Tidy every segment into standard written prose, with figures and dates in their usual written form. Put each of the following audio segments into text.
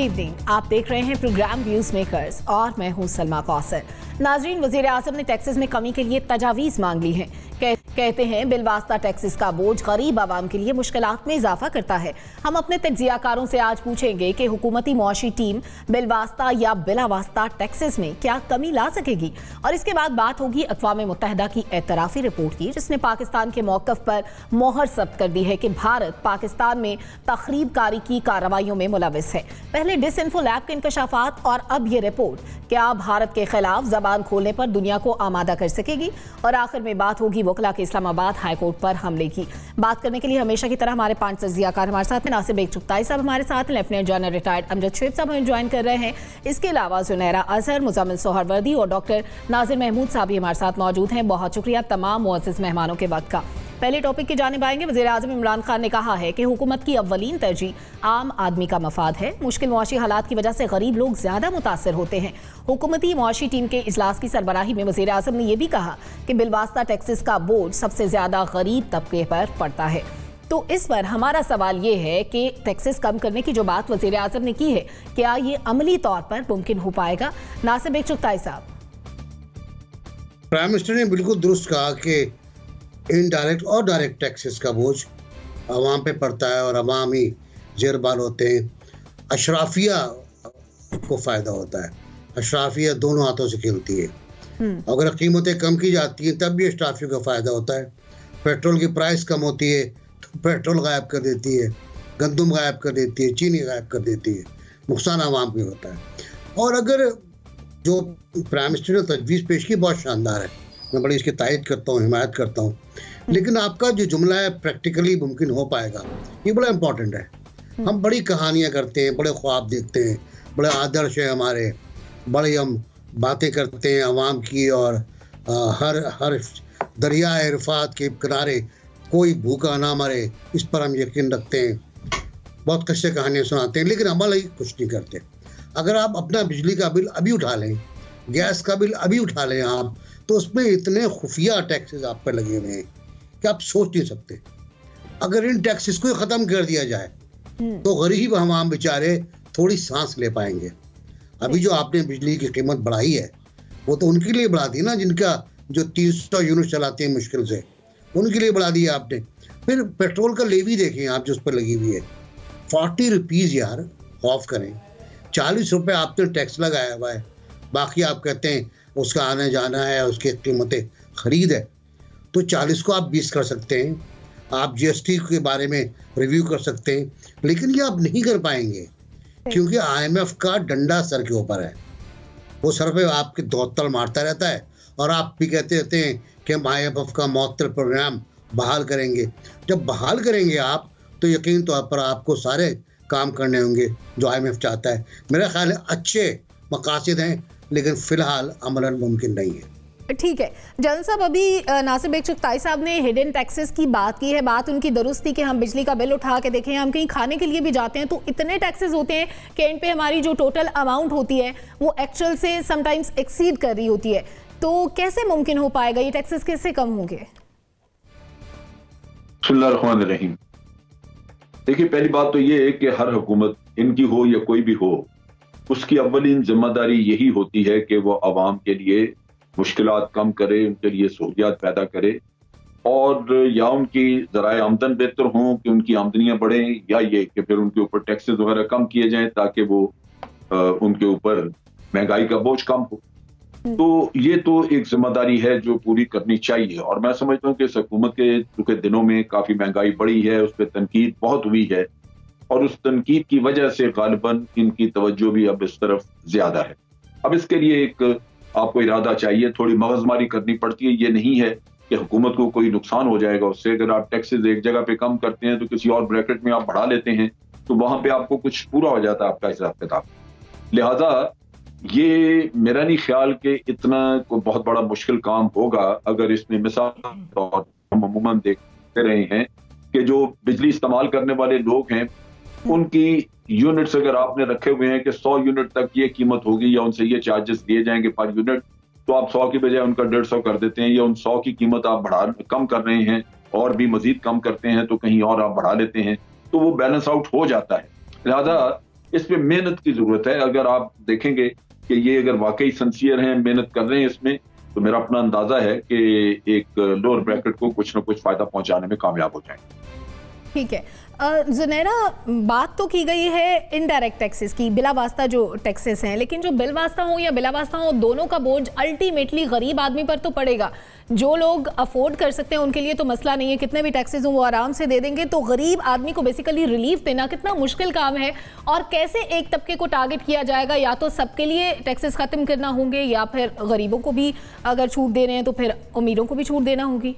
Evening, आप देख रहे हैं प्रोग्राम व्यूज मेकर्स और मैं हूं सलमा कौसर। नाजरीन, वजीर आजम ने टैक्सेस में कमी के लिए तजावीज़ मांग ली है। कहते हैं बिलवास्ता टैक्सेस का बोझ गरीब आवाम के लिए मुश्किलात में इजाफा करता है। हम अपने तज्जियाकारों से आज पूछेंगे कि हुकूमती मुआशी टीम बिलवास्ता या बिलावास्ता टैक्सेस में क्या कमी ला सकेगी। और इसके बाद बात होगी अक़वाम मुत्तहिदा की एतराफ़ी रिपोर्ट की, जिसने पाकिस्तान के मौक़िफ़ पर मोहर ज़ब्त कर दी है कि भारत पाकिस्तान में तख़रीबकारी की कार्रवाइयों में मुलविस है। पहले डिसइंफो लैब के इंकशाफात और अब ये रिपोर्ट क्या भारत के खिलाफ जबान खोलने पर दुनिया को आमादा कर सकेगी। और आखिर में बात होगी वकला के इस्लामाबाद हाई कोर्ट पर हमले की। बात करने के लिए हमेशा की तरह हमारे 5 तज्जियाकार हमारे साथ हैं। नासिर बेग चुगताई साहब हमारे साथ, lieutenant general retired Amjad Shoaib साहब हमें ज्वाइन कर रहे हैं। इसके अलावा जुनैरा अजहर, मुज़म्मिल सोहरवर्दी और डॉक्टर नाजिर महमूद साहब भी हमारे साथ मौजूद हैं। बहुत शुक्रिया तमाम मुअज़्ज़िज़ मेहमानों के वक्त का। पहले टॉपिक की जानिब आएंगे। वज़ीर आज़म इमरान खान ने कहा है कि हुकूमत की अव्वलीन तरजीह आम आदमी का मफाद है। मुश्किल मुआशी हालात की वजह से गरीब लोग ज़्यादा मुतासर होते हैं। हुकूमती मुआशी टीम के इजलास की सरबराही में वज़ीर आज़म ने यह भी कहा कि बिलवास्ता टैक्सेस का बोझ सबसे ज़्यादा गरीब तबके पर पड़ता है। तो इस पर हमारा सवाल ये है कि टैक्सेस कम करने की जो बात वज़ीर आज़म ने की है, क्या ये अमली तौर पर मुमकिन हो पाएगा? नासिर बेग चुगताई साहब। प्राइम मिनिस्टर ने बिल्कुल दुरुस्त कहा कि इनडायरेक्ट और डायरेक्ट टैक्सेस का बोझ अवाम पे पड़ता है और अवाम ही जेरबाल होते हैं। अशराफिया को फ़ायदा होता है। अशराफिया दोनों हाथों से खेलती है। अगर कीमतें कम की जाती हैं तब भी अशराफियों का फ़ायदा होता है। पेट्रोल की प्राइस कम होती है तो पेट्रोल गायब कर देती है, गंदम गायब कर देती है, चीनी गायब कर देती है। नुकसान अवाम को होता है। और अगर जो प्राइम मिनिस्टर ने तजवीज़ पेश की बहुत शानदार है, मैं बड़ी इसकी तायद करता हूँ, हिमायत करता हूँ। लेकिन आपका जो जुमला है प्रैक्टिकली मुमकिन हो पाएगा, ये बड़ा इंपॉर्टेंट है। हम बड़ी कहानियाँ करते हैं, बड़े ख्वाब देखते हैं, बड़े आदर्श है हमारे, बड़े हम बातें करते हैं अवाम की, और हर दरिया इरफात के किनारे कोई भूखा ना मरे, इस पर हम यकीन रखते हैं। बहुत कच्चे कहानियाँ सुनाते हैं, लेकिन अमल ही कुछ नहीं करते। अगर आप अपना बिजली का बिल अभी उठा लें, गैस का बिल अभी उठा लें आप, तो उसमें इतने खुफिया टैक्सेस आप पर लगे हुए हैं कि आप सोच नहीं सकते। अगर इन टैक्सेस को ख़त्म कर दिया जाए तो गरीब आवाम बेचारे थोड़ी सांस ले पाएंगे। अभी जो आपने बिजली की कीमत बढ़ाई है वो तो उनके लिए बढ़ा दी ना जिनका जो 300 यूनिट चलाते हैं मुश्किल से, उनके लिए बढ़ा दिया आपने। फिर पेट्रोल का लेवी देखें आप, जो उस पर लगी हुई है 40 रुपीज़। यार खौफ करें, 40 रुपये आपने टैक्स लगाया हुआ है, बाकी आप कहते हैं उसका आना जाना है, उसकी कीमतें खरीद है। तो 40 को आप 20 कर सकते हैं, आप जीएसटी के बारे में रिव्यू कर सकते हैं, लेकिन ये आप नहीं कर पाएंगे क्योंकि IMF का डंडा सर के ऊपर है। वो सर पे आपके दौतल मारता रहता है और आप भी कहते रहते हैं कि हम IMF का मौतल प्रोग्राम बहाल करेंगे। जब बहाल करेंगे आप तो यकीन तौर पर आपको सारे काम करने होंगे जो IMF चाहता है। मेरा ख्याल है अच्छे मकासद हैं, लेकिन फिलहाल अमलन मुमकिन नहीं है। ठीक है जनरल साहब, अभी नासिर बेग चुगताई साहब ने हिडन टैक्सेस की बात की है। बात उनकी दुरुस्त थी कि हम बिजली का बिल उठा के देखें, हम कहीं खाने के लिए भी जाते हैं तो इतने टैक्सेस होते हैं कि एंड पे हमारी जो टोटल अमाउंट होती है वो एक्चुअल से समटाइम्स एक्सीड कर रही होती है। तो कैसे मुमकिन हो पाएगा, ये टैक्सेस कैसे कम होंगे? बिस्मिल्लाहिर्रहमानिर्रहीम। देखिए, पहली बात तो ये है कि हर हुकूमत, इनकी हो या कोई भी हो, उसकी अव्वलीन जिम्मेदारी यही होती है कि वो आवाम के लिए मुश्किलात कम करे, उनके लिए सहूलियात पैदा करे, और या उनकी ज़राए आमदन बेहतर हों कि उनकी आमदनियाँ बढ़ें, या ये कि फिर उनके ऊपर टैक्सेस वगैरह कम किए जाएं ताकि वो उनके ऊपर महंगाई का बोझ कम हो। तो ये तो एक जिम्मेदारी है जो पूरी करनी चाहिए। और मैं समझता हूँ कि इस हुकूमत के चूंकि दिनों में काफ़ी महंगाई बढ़ी है, उस पर तनकीद बहुत हुई है, और उस तनकीद की वजह से गालिबन इनकी तवज्जो भी अब इस तरफ ज्यादा है। अब इसके लिए एक आपको इरादा चाहिए, थोड़ी मगजमारी करनी पड़ती है। ये नहीं है कि हुकूमत को कोई नुकसान हो जाएगा उससे। अगर आप टैक्सेस एक जगह पे कम करते हैं तो किसी और ब्रैकेट में आप बढ़ा लेते हैं, तो वहां पे आपको कुछ पूरा हो जाता है आपका हिसाब किताब। लिहाजा ये मेरा नहीं ख्याल कि इतना कोई बहुत बड़ा मुश्किल काम होगा। अगर इसमें मिसाल और हम अमूमन देखते रहे हैं कि जो बिजली इस्तेमाल करने वाले लोग हैं उनकी यूनिट्स अगर आपने रखे हुए हैं कि 100 यूनिट तक ये कीमत होगी या उनसे ये चार्जेस दिए जाएंगे पर यूनिट, तो आप 100 की बजाय उनका 150 कर देते हैं, या उन 100 की कीमत आप कम कर रहे हैं और भी मजीद कम करते हैं तो कहीं और आप बढ़ा लेते हैं, तो वो बैलेंस आउट हो जाता है। लिहाजा इस पे मेहनत की जरूरत है। अगर आप देखेंगे कि ये अगर वाकई सिंसियर हैं, मेहनत कर रहे हैं इसमें, तो मेरा अपना अंदाजा है कि एक लोअर ब्रैकेट को कुछ ना कुछ फायदा पहुंचाने में कामयाब हो जाएंगे। ठीक है जुनैरा, बात तो की गई है इनडायरेक्ट टैक्सेस की, बिला वास्ता जो टैक्सेस हैं, लेकिन जो बिल वास्ता हो या बिला वास्ता हो, दोनों का बोझ अल्टीमेटली गरीब आदमी पर तो पड़ेगा। जो लोग अफोर्ड कर सकते हैं उनके लिए तो मसला नहीं है, कितने भी टैक्सेस हो वो आराम से दे देंगे। तो गरीब आदमी को बेसिकली रिलीफ देना कितना मुश्किल काम है, और कैसे एक तबके को टारगेट किया जाएगा? या तो सबके लिए टैक्सेस खत्म करना होंगे, या फिर गरीबों को भी अगर छूट दे रहे हैं तो फिर अमीरों को भी छूट देना होगी।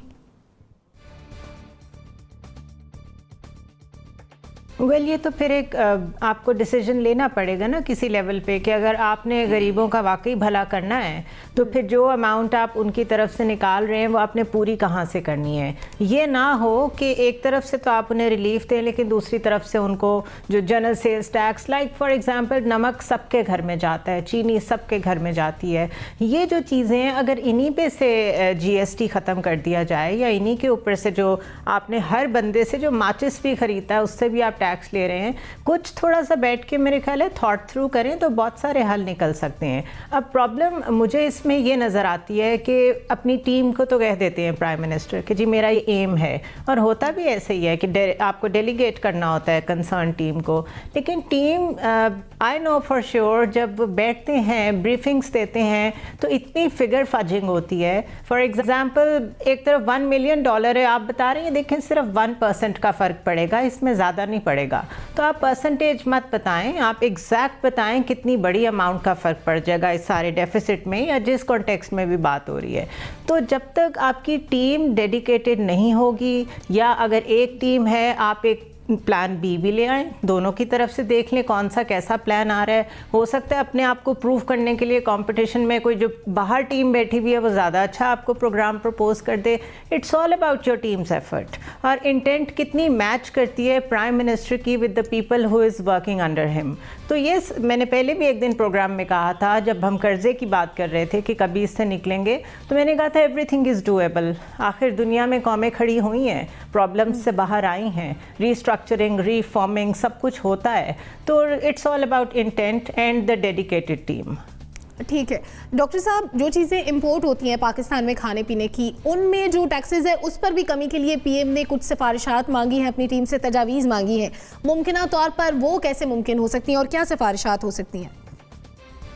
ये तो फिर एक आपको डिसीजन लेना पड़ेगा ना किसी लेवल पे, कि अगर आपने गरीबों का वाकई भला करना है तो फिर जो अमाउंट आप उनकी तरफ से निकाल रहे हैं वो आपने पूरी कहाँ से करनी है। ये ना हो कि एक तरफ से तो आप उन्हें रिलीफ दें लेकिन दूसरी तरफ से उनको जो general sales tax, like for example नमक सबके घर में जाता है, चीनी सबके घर में जाती है, ये जो चीज़ें हैं अगर इन्हीं पे से GST ख़त्म कर दिया जाए, या इन्हीं के ऊपर से जो आपने हर बंदे से जो माचिस भी ख़रीदता है उससे भी आप टैक्स ले रहे हैं, कुछ थोड़ा सा बैठ के मेरे ख्याल है थॉट थ्रू करें तो बहुत सारे हल निकल सकते हैं। अब प्रॉब्लम मुझे इसमें ये नज़र आती है कि अपनी टीम को तो कह देते हैं प्राइम मिनिस्टर कि जी मेरा ये एम है, और होता भी ऐसे ही है कि आपको डेलीगेट करना होता है कंसर्न टीम को, लेकिन team I know for sure जब बैठते हैं ब्रीफिंग्स देते हैं तो इतनी फिगर फजिंग होती है। फॉर एग्जांपल एक तरफ $1 मिलियन है, आप बता रहे हैं देखें सिर्फ 1% का फ़र्क पड़ेगा, इसमें ज़्यादा नहीं पड़ेगा, तो आप परसेंटेज मत बताएं, आप एग्जैक्ट बताएं कितनी बड़ी अमाउंट का फ़र्क पड़ जाएगा इस सारे डेफिसिट में या जिस कॉन्टेक्स्ट में भी बात हो रही है। तो जब तक आपकी टीम डेडिकेटेड नहीं होगी, या अगर एक टीम है आप एक प्लान बी भी ले आएँ, दोनों की तरफ से देख लें कौन सा कैसा प्लान आ रहा है। हो सकता है अपने आप को प्रूव करने के लिए कंपटीशन में कोई जो बाहर टीम बैठी हुई है वो ज़्यादा अच्छा आपको प्रोग्राम प्रपोज कर दे। It's all about your team's effort, और इंटेंट कितनी मैच करती है प्राइम मिनिस्टर की with the people who is working under him. तो ये मैंने पहले भी एक दिन प्रोग्राम में कहा था जब हम कर्जे की बात कर रहे थे कि कभी इससे निकलेंगे, तो मैंने कहा था एवरीथिंग इज़ डूएबल। आखिर दुनिया में कौमें खड़ी हुई हैं, प्रॉब्लम्स से बाहर आई हैं, रीस्ट्रक्चरिंग, रीफॉर्मिंग सब कुछ होता है। तो it's all about intent and the dedicated team. ठीक है डॉक्टर साहब, जो चीज़ें इंपोर्ट होती हैं पाकिस्तान में खाने पीने की, उनमें जो टैक्सेस है उस पर भी कमी के लिए पीएम ने कुछ सिफारिशात मांगी हैं, अपनी टीम से तजावीज़ मांगी हैं। मुमकिन तौर पर वो कैसे मुमकिन हो सकती हैं और क्या सिफारिशात हो सकती हैं?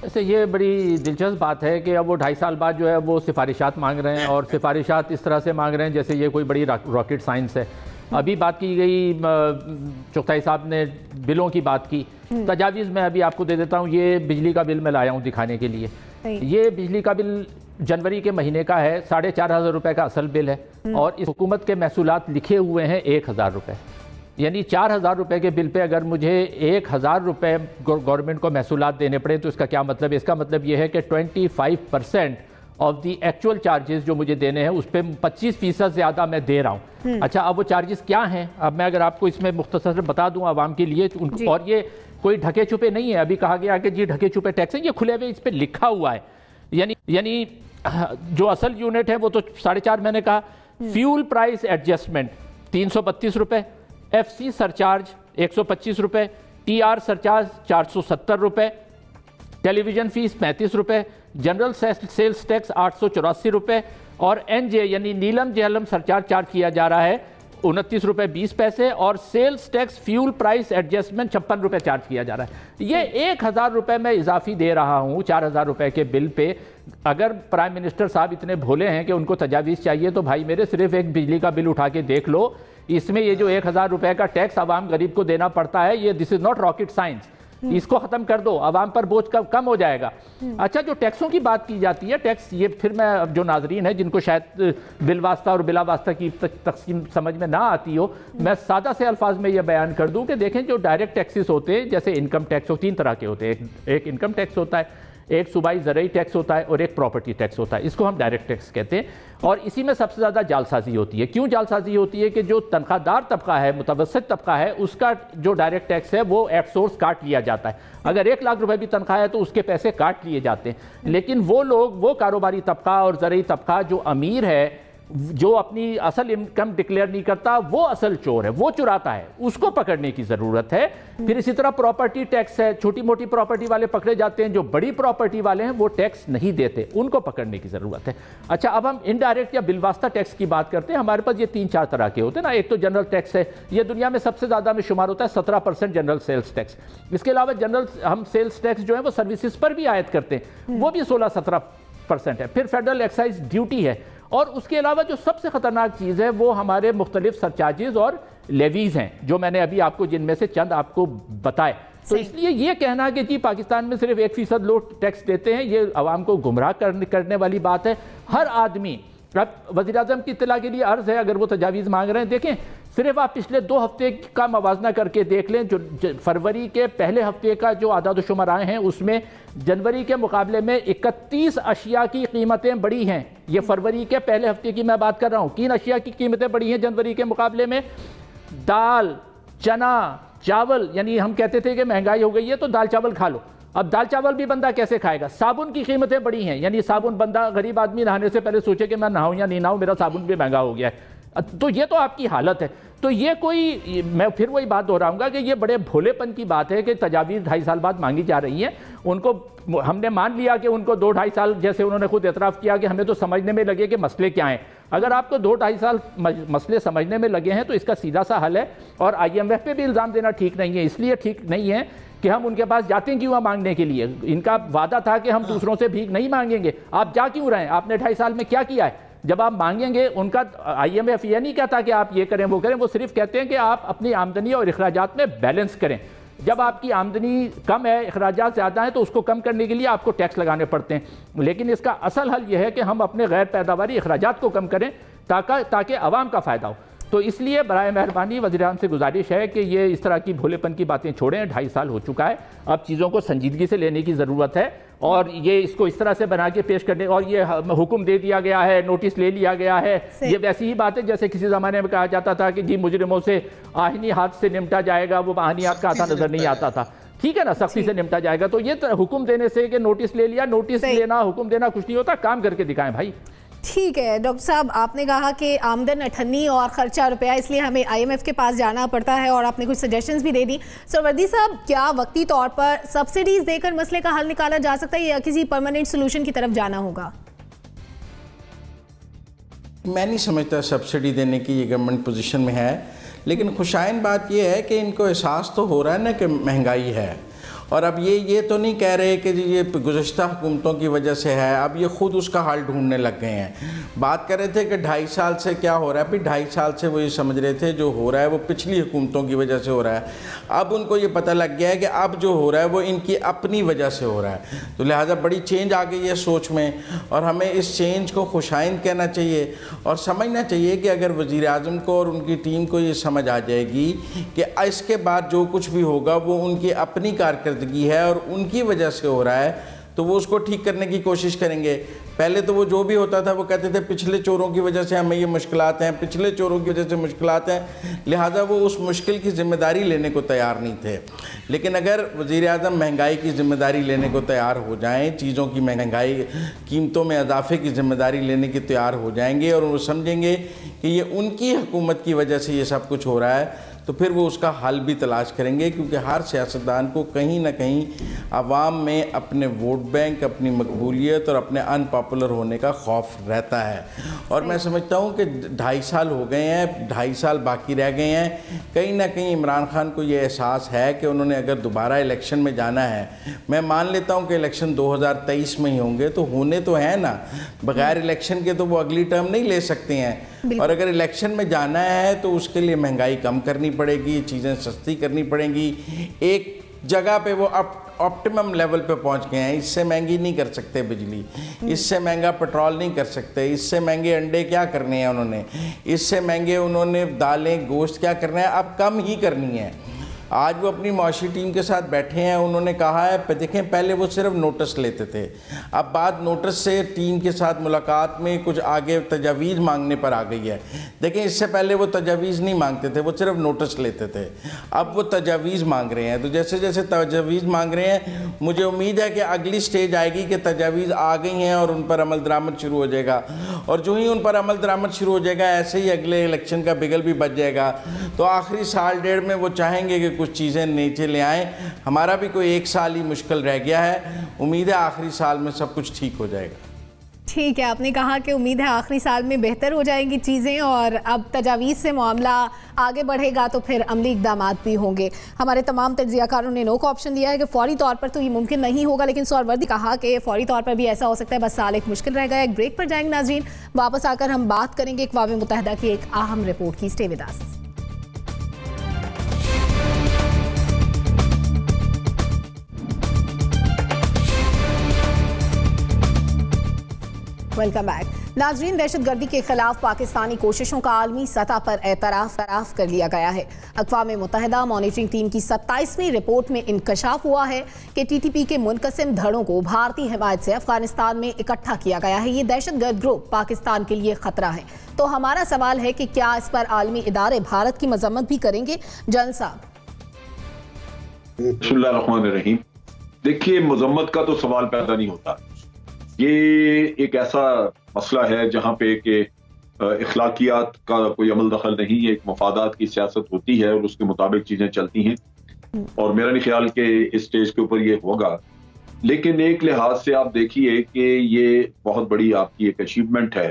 वैसे ये बड़ी दिलचस्प बात है कि अब वो 2.5 साल बाद जो है वो सिफारिशात मांग रहे हैं, और सिफारिशात इस तरह से मांग रहे हैं जैसे ये कोई बड़ी रॉकेट साइंस है। अभी बात की गई, चौथाई साहब ने बिलों की बात की, तजावीज़ मैं अभी आपको दे देता हूँ। ये बिजली का बिल मैं लाया हूँ दिखाने के लिए। ये बिजली का बिल जनवरी के महीने का है, 4,500 रुपये का असल बिल है, और इस हुकूमत के महसूलात लिखे हुए हैं 1,000 रुपये। यानी 4,000 रुपये के बिल पे अगर मुझे 1,000 रुपये गवर्नमेंट को महसूलात देने पड़े तो इसका क्या मतलब है? इसका मतलब ये है कि 25% ऑफ दी एक्चुअल चार्जेस जो मुझे देने हैं उस पर 25% ज़्यादा मैं दे रहा हूँ। अच्छा, अब वो चार्जेस क्या हैं? अब मैं अगर आपको इसमें मुख्तसर बता दूँ आवाम के लिए, और ये कोई ढके छुपे नहीं है। अभी कहा गया कि जी ढके छुपे टैक्स है, ये खुले हुए इस पर लिखा हुआ है। यानी जो असल यूनिट है वो तो 4.5 मैंने कहा। फ्यूल प्राइस एडजस्टमेंट 332 रुपये, FC सरचार्ज 125 रुपये, TR सरचार्ज 470 रुपये, टेलीविज़न फीस 35 रुपये, जनरल सेल्स टैक्स 884 रुपये, और NJ यानी नीलम जहलम सरचार्ज चार्ज किया जा रहा है 29 रुपये 20 पैसे, और sales tax fuel price adjustment 56 रुपये चार्ज किया जा रहा है। ये 1,000 रुपये मैं इजाफी दे रहा हूँ 4,000 रुपये के बिल पे। अगर प्राइम मिनिस्टर साहब इतने भोले हैं कि उनको तजावीज़ चाहिए तो भाई मेरे सिर्फ एक बिजली का बिल उठा के देख लो, इसमें ये जो 1,000 रुपये का टैक्स आवाम गरीब को देना पड़ता है, ये this is not rocket science. इसको ख़त्म कर दो, आवाम पर बोझ कम हो जाएगा। अच्छा, जो टैक्सों की बात की जाती है, टैक्स ये फिर मैं जो नाजरीन है जिनको शायद बिल वास्ता और बिला वास्ता की तकसीम समझ में ना आती हो, मैं सादा से अल्फाज में ये बयान कर दूं कि देखें जो डायरेक्ट टैक्सेस होते हैं, जैसे इनकम टैक्स 3 तरह के होते हैं। एक इनकम टैक्स होता है, एक सूबाई ज़रई टैक्स होता है, और एक प्रॉपर्टी टैक्स होता है। इसको हम डायरेक्ट टैक्स कहते हैं। और इसी में सबसे ज़्यादा जालसाजी होती है। क्यों जालसाजी होती है? कि जो तनख्वाहदार तबका है, मुतवस्सित तबका है, उसका जो डायरेक्ट टैक्स है वो एट सोर्स काट लिया जाता है। अगर 1 लाख रुपए भी तनख्वाह है तो उसके पैसे काट लिए जाते हैं। लेकिन वो लोग, वो कारोबारी तबका और ज़रई तबका जो अमीर है, जो अपनी असल इनकम डिक्लेयर नहीं करता वो असल चोर है, वो चुराता है, उसको पकड़ने की ज़रूरत है। फिर इसी तरह प्रॉपर्टी टैक्स है, छोटी मोटी प्रॉपर्टी वाले पकड़े जाते हैं, जो बड़ी प्रॉपर्टी वाले हैं वो टैक्स नहीं देते, उनको पकड़ने की ज़रूरत है। अच्छा, अब हम इनडायरेक्ट या बिलवास्ता टैक्स की बात करते हैं। हमारे पास ये 3-4 तरह के होते हैं ना। एक तो जनरल टैक्स है, ये दुनिया में सबसे ज़्यादा में शुमार होता है, 17% जनरल सेल्स टैक्स। इसके अलावा जनरल हम सेल्स टैक्स जो है वो सर्विसेज पर भी आयत करते हैं, वो भी 16-17% है। फिर फेडरल एक्साइज ड्यूटी है, और उसके अलावा जो सबसे ख़तरनाक चीज़ है वो हमारे मुख्तलिफ सरचार्जेस और लेवीज़ हैं, जो मैंने अभी आपको जिनमें से चंद आपको बताए। तो इसलिए ये कहना कि जी पाकिस्तान में सिर्फ 1% लोग टैक्स देते हैं, ये आवाम को गुमराह करने वाली बात है। हर आदमी, अब वज़ीर-ए-आज़म की इत्तला के लिए अर्ज़ है, अगर वो तजावीज़ मांग रहे हैं, देखें सिर्फ आप पिछले 2 हफ्ते का मवाजना करके देख लें। जो फरवरी के पहले हफ्ते का जो आदाद शुमार आए हैं उसमें जनवरी के मुकाबले में 31 अशिया की कीमतें बढ़ी हैं। ये फरवरी के पहले हफ्ते की मैं बात कर रहा हूँ। 3 अशिया की कीमतें बढ़ी हैं जनवरी के मुकाबले में। दाल, चना, चावल, यानी हम कहते थे कि महंगाई हो गई है तो दाल चावल खा लो, अब दाल चावल भी बंदा कैसे खाएगा। साबुन की कीमतें बढ़ी हैं, यानी साबुन बंदा, गरीब आदमी नहाने से पहले सोचे कि मैं नहाऊं या नहीं नहाऊं, मेरा साबुन भी महंगा हो गया है। तो ये तो आपकी हालत है। तो ये कोई, मैं फिर वही बात दोहराऊंगा कि ये बड़े भोलेपन की बात है कि तजावीज़ 2.5 साल बाद मांगी जा रही हैं। उनको हमने मान लिया कि उनको 2-2.5 साल, जैसे उन्होंने खुद एतराफ़ किया कि हमें तो समझने में लगे कि मसले क्या हैं। अगर आपको 2-2.5 साल मसले समझने में लगे हैं तो इसका सीधा सा हल है। और IMF पे भी इल्ज़ाम देना ठीक नहीं है, इसलिए ठीक नहीं है कि हम उनके पास जाते क्यों हैं मांगने के लिए। इनका वादा था कि हम दूसरों से भीख नहीं मांगेंगे, आप जा क्यों रहे हैं? आपने 2.5 साल में क्या किया है? जब आप मांगेंगे, उनका IMF ये नहीं कहता कि आप ये करें वो करें, वो सिर्फ कहते हैं कि आप अपनी आमदनी और अखराजात में बैलेंस करें। जब आपकी आमदनी कम है, अखराजात ज़्यादा हैं, तो उसको कम करने के लिए आपको टैक्स लगाने पड़ते हैं। लेकिन इसका असल हल यह है कि हम अपने गैर पैदावारी अखराजात को कम करें ताकि आवाम का फ़ायदा हो। तो इसलिए बराए मेहरबानी वज़ीर-ए-आज़म से गुजारिश है कि ये इस तरह की भोलेपन की बातें छोड़ें। 2.5 साल हो चुका है, अब चीज़ों को संजीदगी से लेने की ज़रूरत है। और ये इसको इस तरह से बना के पेश करने, और ये हुक्म दे दिया गया है, नोटिस ले लिया गया है, ये वैसी ही बात है जैसे किसी ज़माने में कहा जाता था कि जी मुजरिमों से आहिनी हाथ से निपटा जाएगा, वो आहिनी हाथ का आता नज़र नहीं आता था। ठीक है ना, सख्ती से निपटा जाएगा। तो ये हुक्म देने से कि नोटिस ले लिया, नोटिस लेना, हुक्म देना कुछ नहीं होता, काम करके दिखाएं भाई। ठीक है डॉक्टर साहब, आपने कहा कि आमदन अठन्नी और खर्चा रुपया, इसलिए हमें IMF के पास जाना पड़ता है, और आपने कुछ सजेशंस भी दे दी। सरवर्दी साहब, क्या वक्ती तौर पर सब्सिडीज देकर मसले का हल निकाला जा सकता है या किसी परमानेंट सोल्यूशन की तरफ जाना होगा? मैं नहीं समझता सब्सिडी देने की ये गवर्नमेंट पोजीशन में है, लेकिन खुशाइन बात ये है कि इनको एहसास तो हो रहा है ना कि महंगाई है। और अब ये तो नहीं कह रहे कि जी ये गुज़श्ता हुकूमतों की वजह से है, अब ये ख़ुद उसका हल ढूंढने लग गए हैं। बात कर रहे थे कि 2.5 साल से क्या हो रहा है, फिर 2.5 साल से वो ये समझ रहे थे जो हो रहा है वो पिछली हुकूमतों की वजह से हो रहा है। अब उनको ये पता लग गया है कि अब जो हो रहा है वो इनकी अपनी वजह से हो रहा है। तो लिहाजा बड़ी चेंज आ गई है सोच में, और हमें इस चेंज को खुशाइंद कहना चाहिए और समझना चाहिए कि अगर वज़ीर-ए-आज़म को और उनकी टीम को ये समझ आ जाएगी कि इसके बाद जो कुछ भी होगा वो उनकी अपनी कारकर्दगी है और उनकी वजह से हो रहा है, तो वो उसको ठीक करने की कोशिश करेंगे। पहले तो वो जो भी होता था वो कहते थे पिछले चोरों की वजह से हमें ये मुश्किलात हैं, पिछले चोरों की वजह से मुश्किलात हैं, लिहाजा वो उस मुश्किल की ज़िम्मेदारी लेने को तैयार नहीं थे। लेकिन अगर वज़ीर-ए-आज़म महंगाई की ज़िम्मेदारी लेने को तैयार हो जाएं, चीज़ों की महंगाई, कीमतों में इजाफे की ज़िम्मेदारी लेने की तैयार हो जाएंगे और वो समझेंगे कि ये उनकी हुकूमत की वजह से ये सब कुछ हो रहा है, तो फिर वो उसका हल भी तलाश करेंगे। क्योंकि हर सियासतदान को कहीं ना कहीं आवाम में अपने वोट बैंक, अपनी मकबूलियत और अपने अनपॉपुलर होने का खौफ रहता है। और मैं समझता हूँ कि 2.5 साल हो गए हैं, 2.5 साल बाकी रह गए हैं। कहीं ना कहीं इमरान खान को ये एहसास है कि उन्होंने अगर दोबारा इलेक्शन में जाना है, मैं मान लेता हूँ कि इलेक्शन 2023 में ही होंगे, तो होने तो है ना, बगैर इलेक्शन के तो वो अगली टर्म नहीं ले सकते हैं। और अगर इलेक्शन में जाना है तो उसके लिए महंगाई कम करनी पड़ेगी, चीज़ें सस्ती करनी पड़ेंगी। एक जगह पे वो ऑप्टिमम लेवल पे पहुंच गए हैं, इससे महंगी नहीं कर सकते बिजली, इससे महंगा पेट्रोल नहीं कर सकते, इससे महंगे अंडे क्या करने हैं उन्होंने, इससे महंगे उन्होंने दालें गोश्त क्या करना है, अब कम ही करनी है। आज वो अपनी मुआशी टीम के साथ बैठे हैं, उन्होंने कहा है, देखें पहले वो सिर्फ नोटिस लेते थे, अब बात नोटिस से टीम के साथ मुलाकात में कुछ आगे तजावीज़ मांगने पर आ गई है। देखें इससे पहले वो तजावीज़ नहीं मांगते थे, वो सिर्फ नोटिस लेते थे, अब वो तजावीज़ मांग रहे हैं। तो जैसे जैसे तजावीज़ मांग रहे हैं, मुझे उम्मीद है कि अगली स्टेज आएगी कि तजावीज़ आ गई हैं और उन पर अमल दरामद शुरू हो जाएगा, और जो ही उन पर अमल दरामद शुरू हो जाएगा ऐसे ही अगले इलेक्शन का बिगल भी बच जाएगा। तो आखिरी साल डेढ़ में वो चाहेंगे कि कुछ चीज़ें नीचे ले आएँ। हमारा भी कोई 1 साल ही मुश्किल रह गया है, उम्मीद है आखिरी साल में सब कुछ ठीक हो जाएगा। ठीक है, आपने कहा कि उम्मीद है आखिरी साल में बेहतर हो जाएंगी चीज़ें और अब तजावीज़ से मामला आगे बढ़ेगा तो फिर अमली इक़दाम भी होंगे। हमारे तमाम तज्ज़ियाकारों ने नो का ऑप्शन दिया है कि फौरी तौर पर तो ये मुमकिन नहीं होगा, लेकिन सोहरावर्दी कहा कि फौरी तौर पर भी ऐसा हो सकता है, बस साल एक मुश्किल रह गया। एक ब्रेक पर जाएंगे नाज़रीन, वापस आकर हम बात करेंगे अक़वाम मुत्तहिदा की एक अहम रिपोर्ट की। Stay with us. Welcome back नाजरीन। दहशतगर्दी के खिलाफ पाकिस्तानी कोशिशों का आलमी सतह पर एतराफ़ कर लिया गया है। अक़वाम मुत्तहिदा मॉनिटरिंग टीम की 27वीं रिपोर्ट में इंकशाफ हुआ है कि TTP के मुनक़सिम धड़ों को भारतीय हिमायत से अफगानिस्तान में इकट्ठा किया गया है। ये दहशतगर्द ग्रुप पाकिस्तान के लिए खतरा है। तो हमारा सवाल है कि क्या इस पर आलमी इदारे भारत की मजम्मत भी करेंगे? जनरल साहब। बिस्मिल्लाहिर्रहमानिर्रहीम। देखिए, मजम्मत का तो सवाल पैदा नहीं होता। ये एक ऐसा मसला है जहाँ पे कि इखलाकियात का कोई अमल दखल नहीं है, एक मफादात की सियासत होती है और उसके मुताबिक चीज़ें चलती हैं, और मेरा नहीं ख्याल कि इस स्टेज के ऊपर ये होगा। लेकिन एक लिहाज से आप देखिए कि ये बहुत बड़ी आपकी एक अचीवमेंट है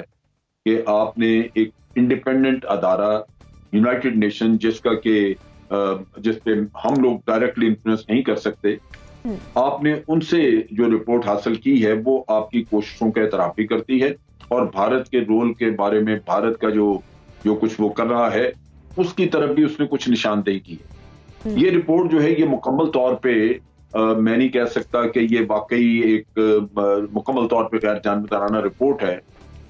कि आपने एक इंडिपेंडेंट अदारा यूनाइटेड नेशन, जिसका कि जिस पे हम लोग डायरेक्टली इन्फ्लुएंस नहीं कर सकते, आपने उनसे जो रिपोर्ट हासिल की है वो आपकी कोशिशों का एतराफ़ भी करती है और भारत के रोल के बारे में, भारत का जो कुछ वो कर रहा है उसकी तरफ भी उसने कुछ निशानदेही की है। ये रिपोर्ट जो है ये मुकम्मल तौर पे मैं नहीं कह सकता कि ये वाकई एक मुकम्मल तौर पे गैर जानबदाराना रिपोर्ट है।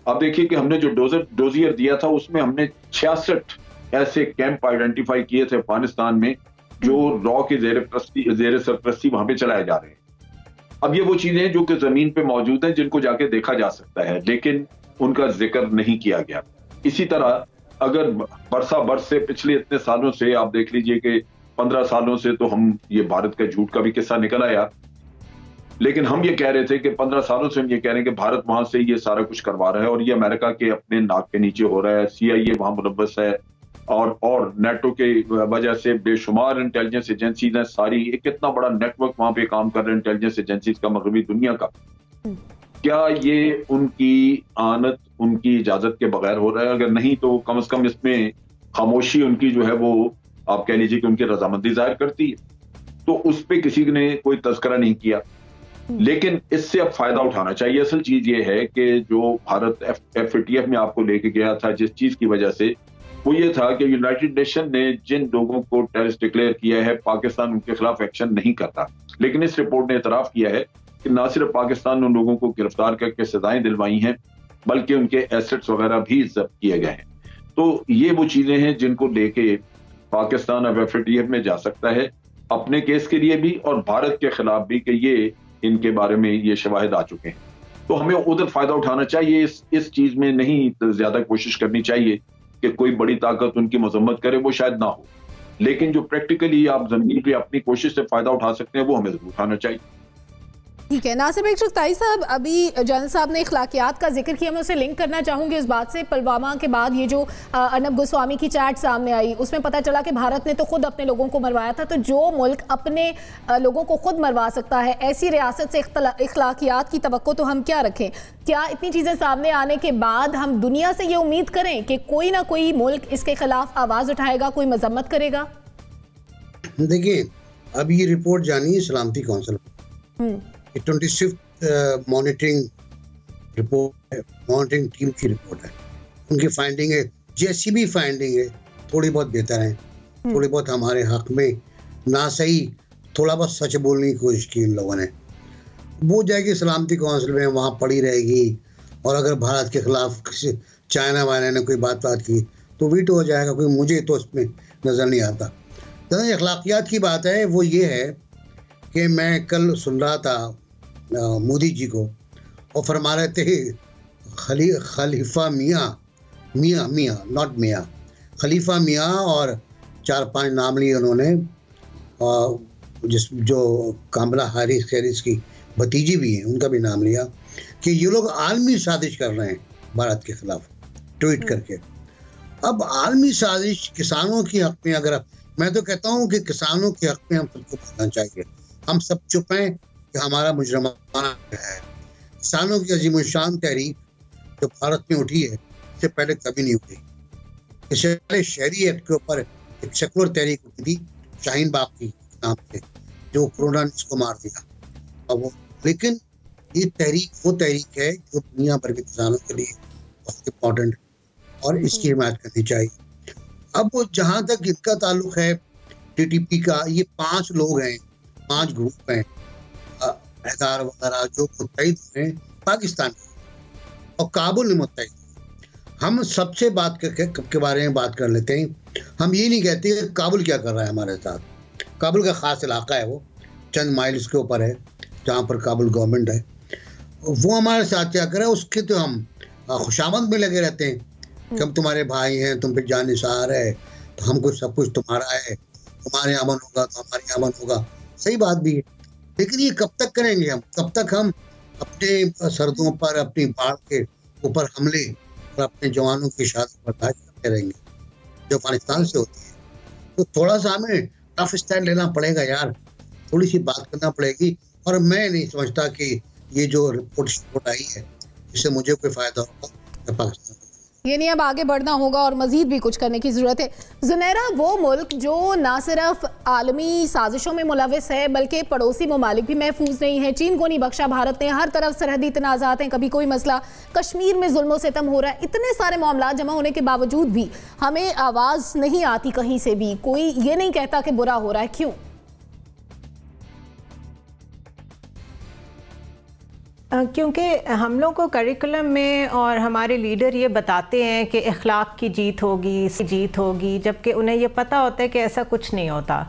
अब देखिए कि हमने जो डोजियर दिया था उसमें हमने 66 ऐसे कैंप आइडेंटिफाई किए थे अफगानिस्तान में जो रॉ के जेर सरपरस्ती वहां पे चलाए जा रहे हैं। अब ये वो चीजें हैं जो कि जमीन पे मौजूद हैं, जिनको जाके देखा जा सकता है, लेकिन उनका जिक्र नहीं किया गया। इसी तरह अगर बरस से पिछले इतने सालों से आप देख लीजिए कि 15 सालों से तो हम ये भारत का झूठ का भी किस्सा निकल आया, लेकिन हम ये कह रहे थे कि 15 सालों से हम ये कह रहे हैं कि भारत वहां से ये सारा कुछ करवा रहा है और ये अमेरिका के अपने नाक के नीचे हो रहा है। CIA वहां मुलव्वस है और नेटो के वजह से बेशुमार इंटेलिजेंस एजेंसीज हैं, सारी एक कितना बड़ा नेटवर्क वहां पे काम कर रहे हैं इंटेलिजेंस एजेंसीज का मगरबी दुनिया का। क्या ये उनकी आनत, उनकी इजाजत के बगैर हो रहा है? अगर नहीं तो कम से कम इसमें खामोशी उनकी जो है वो आप कह लीजिए कि उनकी रजामंदी जाहिर करती है। तो उस पर किसी ने कोई तस्करा नहीं किया, लेकिन इससे अब फायदा उठाना चाहिए। असल चीज ये है कि जो भारत FATF में आपको लेके गया था, जिस चीज की वजह से, वो ये था कि यूनाइटेड नेशन ने जिन लोगों को टेररिस्ट डिक्लेयर किया है, पाकिस्तान उनके खिलाफ एक्शन नहीं करता। लेकिन इस रिपोर्ट ने एतराफ किया है कि न सिर्फ पाकिस्तान ने उन लोगों को गिरफ्तार करके सजाएं दिलवाई हैं, बल्कि उनके एसेट्स वगैरह भी जब्त किए गए हैं। तो ये वो चीजें हैं जिनको लेके पाकिस्तान अब FATF में जा सकता है, अपने केस के लिए भी और भारत के खिलाफ भी, कि ये इनके बारे में ये शवाहिद आ चुके हैं। तो हमें उधर फायदा उठाना चाहिए, इस चीज में नहीं ज्यादा कोशिश करनी चाहिए कि कोई बड़ी ताकत उनकी मजम्मत करे, वो शायद ना हो, लेकिन जो प्रैक्टिकली आप जमीन पे अपनी कोशिश से फायदा उठा सकते हैं वो हमें जरूर उठाना चाहिए। ठीक है नासिर भाई। ताई साहब, अभी जनरल साहब ने इखलाकियात का जिक्र किया, मैं उसे लिंक करना चाहूँगी उस बात से। पुलवामा के बाद ये जो अर्नब गोस्वामी की चैट सामने आई, उसमें पता चला कि भारत ने तो खुद अपने लोगों को मरवाया था। तो जो मुल्क अपने लोगों को खुद मरवा सकता है, ऐसी रियासत से इखलाकियात की तवक्को तो हम क्या रखें? क्या इतनी चीज़ें सामने आने के बाद हम दुनिया से ये उम्मीद करें कि कोई ना कोई मुल्क इसके खिलाफ आवाज़ उठाएगा, कोई मजम्मत करेगा? देखिए, अब ये रिपोर्ट जानी है सलामती कौंसिल 26 मॉनिटरिंग रिपोर्ट है, मॉनिटरिंग टीम की रिपोर्ट है। उनकी फाइंडिंग है, जैसी भी फाइंडिंग है, थोड़ी बहुत बेहतर है, थोड़ी बहुत हमारे हक में ना सही, थोड़ा बहुत सच बोलने की कोशिश की इन लोगों ने। वो जाएगी सलामती कौंसिल में, वहाँ पड़ी रहेगी, और अगर भारत के खिलाफ किसी चाइना वाइना ने कोई बात की तो वीटो हो जाएगा। कोई मुझे तो उसमें नजर नहीं आता। जहाँ अखलाकियात की बात है वो ये है कि मैं कल सुन रहा था मोदी जी को, और फरमा रहे थे खलीफा मियाँ नॉट मियाँ, खलीफा मियाँ, और 4-5 नाम लिए उन्होंने, जो कामला हैरिस की भतीजी भी हैं उनका भी नाम लिया, कि ये लोग आलमी साजिश कर रहे हैं भारत के खिलाफ, ट्वीट करके। अब आलमी साजिश किसानों की हक में, अगर मैं तो कहता हूँ कि किसानों के हक में हम सबको बोलना चाहिए। हम सब चुप हैं कि हमारा मुजरमाना है। किसानों की अजीमुशान तहरीक जो भारत में उठी है, इससे पहले कभी नहीं उठी। इससे पहले शहरी एक्ट के ऊपर एक सेकुलर तहरीक उठी थी, शाहीन बाग की नाम से, जो कोरोना ने इसको मार दिया। और वो, लेकिन ये तहरीक वो तहरीक है जो दुनिया भर के किसानों के लिए बहुत इम्पोर्टेंट, और इसकी हिमायत करनी चाहिए। अब वो जहाँ तक इनका ताल्लुक है टीटीपी का, ये 5 लोग हैं, 5 ग्रुप हैं अहदार वगैरह, जो मुत्तहिद हैं पाकिस्तान और काबुल में मुत्तहिद। हम सबसे बात के बारे में बात कर लेते हैं। हम ये नहीं कहते कि काबुल क्या कर रहा है हमारे साथ। काबुल का ख़ास इलाका है, वो चंद माइल्स के ऊपर है जहाँ पर काबुल गवर्नमेंट है। वो हमारे साथ क्या कर रहा है उसके तो हम खुशामद में लगे रहते हैं कि हम तुम्हारे भाई हैं, तुम पे जानिसार है, तो हमको सब कुछ तुम्हारा है, तुम्हारे यहाँ अमन होगा तो हमारे यहाँ अमन होगा। सही बात भी है, लेकिन ये कब तक करेंगे हम? कब तक हम अपने सरहदों पर अपनी बाढ़ के ऊपर हमले और अपने जवानों की शहादत बर्दाश्त करते रहेंगे जो अफगानिस्तान से होती है? तो थोड़ा सा हमें टफ स्टैंड लेना पड़ेगा यार, थोड़ी सी बात करना पड़ेगी। और मैं नहीं समझता कि ये जो रिपोर्ट आई है इससे मुझे कोई फायदा होगा पाकिस्तान। ये नहीं, अब आगे बढ़ना होगा और मजीद भी कुछ करने की ज़रूरत है। ज़ुनैरा, वो मुल्क जो ना सिर्फ आलमी साजिशों में मुलविस है बल्कि पड़ोसी ममालिक भी महफूज नहीं है। चीन को नहीं बख्शा भारत ने, हर तरफ सरहदी तनाज़ात हैं, कभी कोई मसला, कश्मीर में जुल्म सितम हो रहा है। इतने सारे मामला जमा होने के बावजूद भी हमें आवाज़ नहीं आती कहीं से भी, कोई ये नहीं कहता कि बुरा हो रहा है। क्यों? क्योंकि हम लोग को करिकुलम में और हमारे लीडर ये बताते हैं कि अखलाक की जीत होगी, जबकि उन्हें ये पता होता है कि ऐसा कुछ नहीं होता।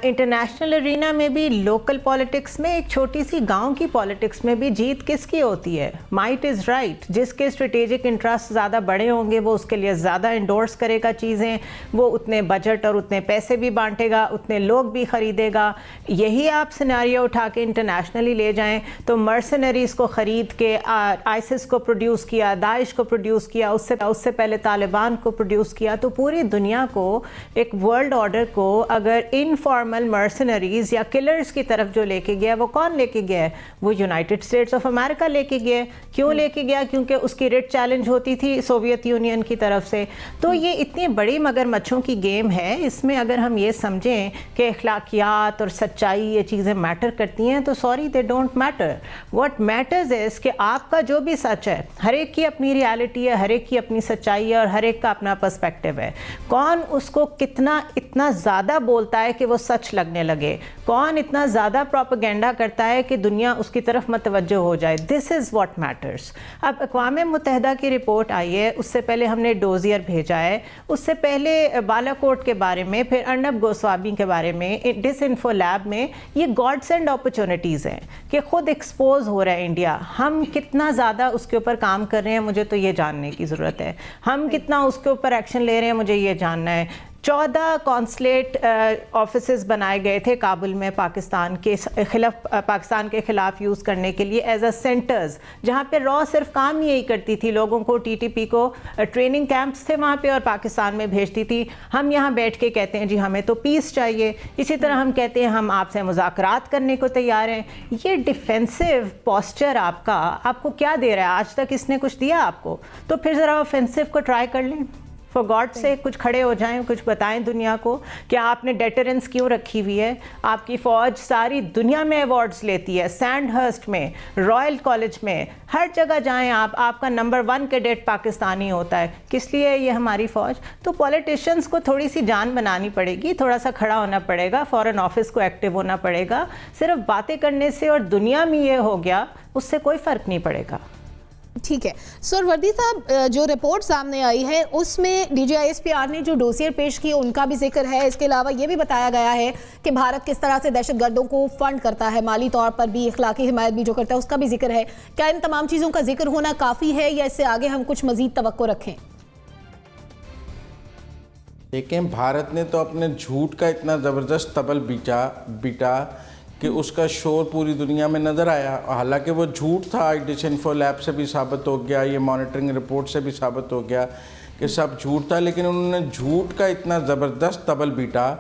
इंटरनेशनल अरीना में भी, लोकल पॉलिटिक्स में, एक छोटी सी गांव की पॉलिटिक्स में भी जीत किसकी होती है? Might is right. जिसके स्ट्रेटेजिक इंटरेस्ट ज़्यादा बड़े होंगे वो उसके लिए ज़्यादा इंडोर्स करेगा चीज़ें, वो उतने बजट और उतने पैसे भी बांटेगा, उतने लोग भी ख़रीदेगा। यही आप सिनेरियो उठा के इंटरनेशनली ले जाएं तो मर्सनरीज़ को ख़रीद के आइसिस को प्रोड्यूस किया, दाइश को प्रोड्यूस किया, उससे पहले तालिबान को प्रोड्यूस किया। तो पूरी दुनिया को, एक वर्ल्ड ऑर्डर को अगर इनफॉर्मल मर्सनरीज या किलर्स की तरफ जो लेके गया, वो कौन लेके गया है? वो यूनाइटेड स्टेट्स ऑफ अमेरिका लेके गया। क्यों लेके गया? क्योंकि उसकी रेट चैलेंज होती थी सोवियत यूनियन की तरफ से। तो ये इतनी बड़ी मगरमच्छों की गेम है। इसमें अगर हम ये समझें कि अखलाकियात और सच्चाई ये चीज़ें मैटर करती हैं, तो sorry, they don't matter. What matters is कि आपका जो भी सच है, हर एक की अपनी रियलिटी है, हर एक की अपनी सच्चाई है और हर एक का अपना पर्सपेक्टिव है। कौन उसको कितना इतना ज़्यादा बोलता है कि वो सच लगने लगे, कौन इतना ज़्यादा प्रोपेगेंडा करता है कि दुनिया उसकी तरफ मतवज्जो हो जाए, दिस इज़ व्हाट मैटर्स। अब अक़वाम मुत्तहिदा की रिपोर्ट आई है, उससे पहले हमने डोजियर भेजा है, उससे पहले बालाकोट के बारे में, फिर अर्नब गोस्वामी के बारे में, डिसइंफो लैब में, ये गॉड सेंड अपॉर्चुनिटीज़ हैं कि खुद एक्सपोज हो रहा है इंडिया। हम कितना ज़्यादा उसके ऊपर काम कर रहे हैं, मुझे तो ये जानने की ज़रूरत है। हम कितना उसके ऊपर एक्शन ले रहे हैं, मुझे ये जानना है। 14 कॉन्सुलेट ऑफिसेस बनाए गए थे काबुल में पाकिस्तान के खिलाफ यूज़ करने के लिए एज अ सेंटर्स, जहाँ पे रॉ सिर्फ काम ही यही करती थी, लोगों को, टीटीपी को ट्रेनिंग कैंप्स थे वहाँ पे और पाकिस्तान में भेजती थी। हम यहाँ बैठ के कहते हैं जी हमें तो पीस चाहिए, इसी तरह हम कहते हैं हम आपसे मुज़ाकरात करने को तैयार हैं। ये डिफेंसिव पोस्चर आपको क्या दे रहा है? आज तक इसने कुछ दिया आपको? तो फिर ज़रा ऑफेंसिव को ट्राई कर लें। फॉर गॉड से कुछ खड़े हो जाएं, कुछ बताएं दुनिया को कि आपने डेटरेंस क्यों रखी हुई है। आपकी फ़ौज सारी दुनिया में अवार्ड्स लेती है, सैंडहर्स्ट में, रॉयल कॉलेज में, हर जगह जाएं आप, आपका नंबर 1 कैडेट पाकिस्तानी होता है। किस लिए है ये हमारी फ़ौज? तो पॉलिटिशियंस को थोड़ी सी जान बनानी पड़ेगी, थोड़ा सा खड़ा होना पड़ेगा, फॉरेन ऑफिस को एक्टिव होना पड़ेगा। सिर्फ बातें करने से और दुनिया में ये हो गया, उससे कोई फ़र्क नहीं पड़ेगा। ठीक है सर। वर्दी साहब, जो रिपोर्ट सामने आई है उसमें DGISPR ने जो डोसियर पेश किए उनका भी जिक्र है। इसके अलावा ये भी बताया गया है कि भारत किस तरह से दहशतगर्दों को फंड करता है, माली तौर पर भी, इखलाकी हिमायत भी जो करता है, उसका भी जिक्र है। क्या इन तमाम चीज़ों का जिक्र होना काफ़ी है या इससे आगे हम कुछ मजीद तवक्को रखें? देखें, भारत ने तो अपने झूठ का इतना ज़बरदस्त तबल बीटा कि उसका शोर पूरी दुनिया में नज़र आया। हालांकि वो झूठ था, डिसइंफो लैब से भी साबित हो गया, ये मॉनिटरिंग रिपोर्ट से भी साबित हो गया कि सब झूठ था, लेकिन उन्होंने झूठ का इतना ज़बरदस्त तबल बीटा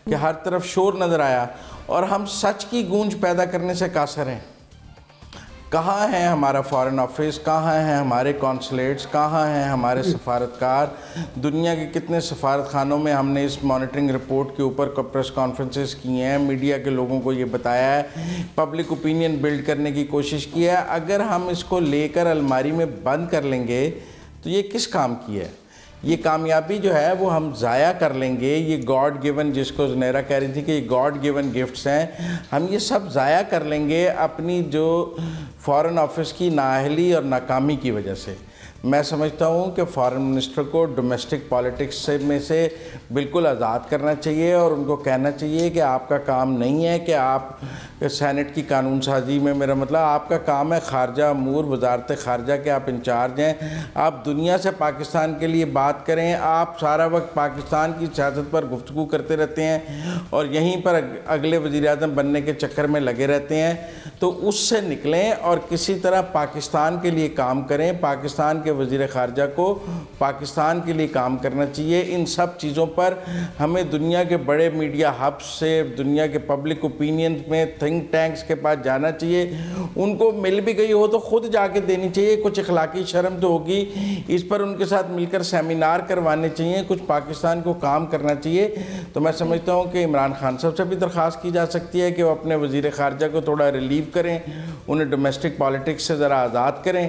कि हर तरफ शोर नज़र आया। और हम सच की गूंज पैदा करने से कासर हैं। कहाँ है हमारा फॉरेन ऑफिस, कहाँ हैं हमारे कॉन्सुलेट्स, कहाँ हैं हमारे सफारतकार? दुनिया के कितने सफारत खानों में हमने इस मॉनिटरिंग रिपोर्ट के ऊपर प्रेस कॉन्फ्रेंसेस किए हैं, मीडिया के लोगों को ये बताया है, पब्लिक ओपिनियन बिल्ड करने की कोशिश की है। अगर हम इसको लेकर अलमारी में बंद कर लेंगे तो ये किस काम की है? ये कामयाबी जो है वो हम ज़ाया कर लेंगे। ये गॉड गिवन, जिसको ज़ुनैरा कह रही थी कि ये गॉड गिवन गिफ्ट्स हैं, हम ये सब ज़ाया कर लेंगे अपनी जो फॉरेन ऑफिस की नाअहली और नाकामी की वजह से। मैं समझता हूँ कि फॉरेन मिनिस्टर को डोमेस्टिक पॉलिटिक्स में से बिल्कुल आज़ाद करना चाहिए और उनको कहना चाहिए कि आपका काम नहीं है कि आप सेनेट की कानून साजी में, मेरा मतलब आपका काम है खारजा अमूर, वजारत खारजा के आप इंचार्ज हैं। आप दुनिया से पाकिस्तान के लिए बात करें। आप सारा वक्त पाकिस्तान की सियासत पर गुफ्तगू करते रहते हैं और यहीं पर अगले वज़ीर-ए-आज़म बनने के चक्कर में लगे रहते हैं। तो उससे निकलें और किसी तरह पाकिस्तान के लिए काम करें। पाकिस्तान के वज़ीर खारजा को पाकिस्तान के लिए काम करना चाहिए। इन सब चीज़ों पर हमें दुनिया के बड़े मीडिया हब्स से, दुनिया के पब्लिक ओपिनियन में, थिंक टैंक्स के पास जाना चाहिए। उनको मिल भी गई हो तो खुद जाके देनी चाहिए। कुछ इखलाकी शर्म तो होगी, इस पर उनके साथ मिलकर सेमिनार करवाने चाहिए, कुछ पाकिस्तान को काम करना चाहिए। तो मैं समझता हूँ कि इमरान खान साहब से भी दरख्वास्त की जा सकती है कि वो अपने वज़ीर खारजा को थोड़ा रिलीव करें, उन्हें डोमेस्टिक पॉलिटिक्स से ज़रा आज़ाद करें।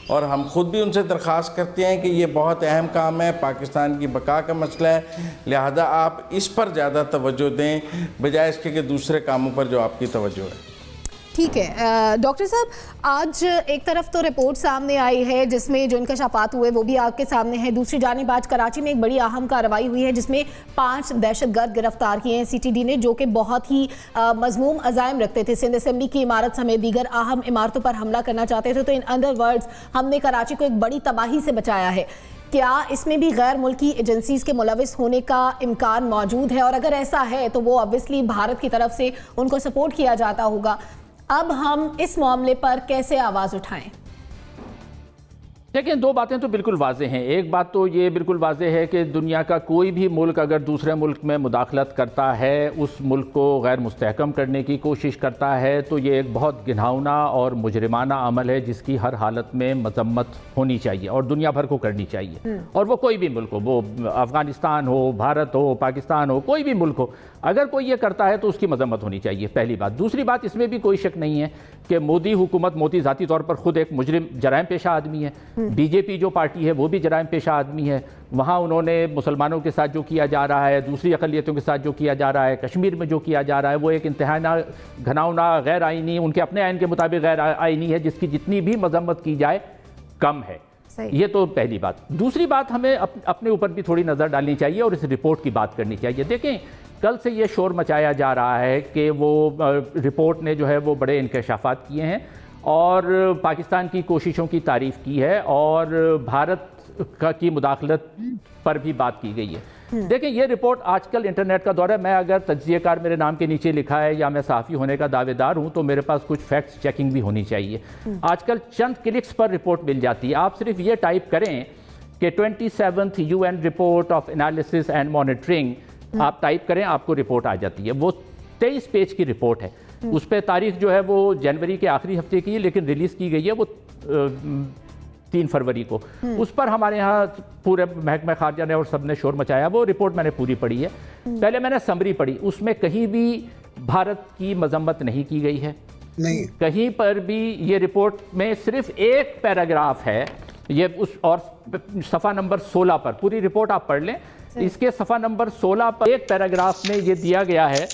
और हम खुद भी उनसे दरख्वास्त करते हैं कि ये बहुत अहम काम है, पाकिस्तान की बका का मसला है, लिहाजा आप इस पर ज़्यादा तवज्जो दें बजाय इसके कि दूसरे कामों पर जो आपकी तवज्जो है। ठीक है डॉक्टर साहब, आज एक तरफ तो रिपोर्ट सामने आई है जिसमें जो इंकशाफात हुए वो भी आपके सामने हैं। दूसरी जानिब आज कराची में एक बड़ी अहम कार्रवाई हुई है जिसमें 5 दहशतगर्द गिरफ्तार किए हैं CTD ने, जो कि बहुत ही मज़मूम अज़ाइम रखते थे। सिंध असेंबली की इमारत समेत दीगर अहम इमारतों पर हमला करना चाहते थे। तो इन अदर वर्ड्स हमने कराची को एक बड़ी तबाही से बचाया है। क्या इसमें भी गैर मुल्की एजेंसीज के मुलविस होने का इम्कान मौजूद है? और अगर ऐसा है तो वो ऑब्वियसली भारत की तरफ से उनको सपोर्ट किया जाता होगा। अब हम इस मामले पर कैसे आवाज़ उठाएं? देखिए, दो बातें तो बिल्कुल वाज़े हैं। एक बात तो ये बिल्कुल वाज़े है कि दुनिया का कोई भी मुल्क अगर दूसरे मुल्क में मुदाखलत करता है, उस मुल्क को गैर मुस्तहकम करने की कोशिश करता है, तो ये एक बहुत घिनौना और मुजरिमाना अमल है जिसकी हर हालत में मजम्मत होनी चाहिए और दुनिया भर को करनी चाहिए। और वो कोई भी मुल्क हो, वो अफ़गानिस्तान हो, भारत हो, पाकिस्तान हो, कोई भी मुल्क हो, अगर कोई ये करता है तो उसकी मजम्मत होनी चाहिए, पहली बात। दूसरी बात, इसमें भी कोई शक नहीं है कि मोदी हुकूमत, मोदी ज़ाती तौर पर ख़ुद एक मुजरिम जराइम पेशा आदमी है। BJP जो पार्टी है वो भी जराइम पेशा आदमी है। वहाँ उन्होंने मुसलमानों के साथ जो किया जा रहा है, दूसरी अक़लियतों के साथ जो किया जा रहा है, कश्मीर में जो किया जा रहा है, वो एक इंतहाना घनावना गैर आइनी, उनके अपने आइन के मुताबिक गैर आइनी है, जिसकी जितनी भी मजम्मत की जाए कम है। ये तो पहली बात। दूसरी बात, हमें अपने ऊपर भी थोड़ी नज़र डालनी चाहिए और इस रिपोर्ट की बात करनी चाहिए। देखें, कल से ये शोर मचाया जा रहा है कि वो रिपोर्ट ने जो है वो बड़े इंकशाफात किए हैं और पाकिस्तान की कोशिशों की तारीफ़ की है और भारत की मुदाखलत पर भी बात की गई है। देखें, ये रिपोर्ट आजकल इंटरनेट का दौर है। मैं अगर तज्ज़ियेकार मेरे नाम के नीचे लिखा है या मैं सहाफ़ी होने का दावेदार हूँ तो मेरे पास कुछ फैक्ट्स चेकिंग भी होनी चाहिए। आजकल चंद क्लिक्स पर रिपोर्ट मिल जाती है। आप सिर्फ ये टाइप करें कि 27th UN report of analysis and monitoring, आप टाइप करें, आपको रिपोर्ट आ जाती है। वो 23 पेज की रिपोर्ट है। उस पर तारीख जो है वो जनवरी के आखिरी हफ्ते की है, लेकिन रिलीज़ की गई है वो 3 फरवरी को। उस पर हमारे यहाँ पूरे महकमा खारजा ने और सब ने शोर मचाया। वो रिपोर्ट मैंने पूरी पढ़ी है। पहले मैंने समरी पढ़ी, उसमें कहीं भी भारत की मजम्मत नहीं की गई है, नहीं कहीं पर भी। ये रिपोर्ट में सिर्फ एक पैराग्राफ है, ये उस और सफ़ा नंबर 16 पर, पूरी रिपोर्ट आप पढ़ लें, इसके सफ़ा नंबर 16 पर एक पैराग्राफ में ये दिया गया है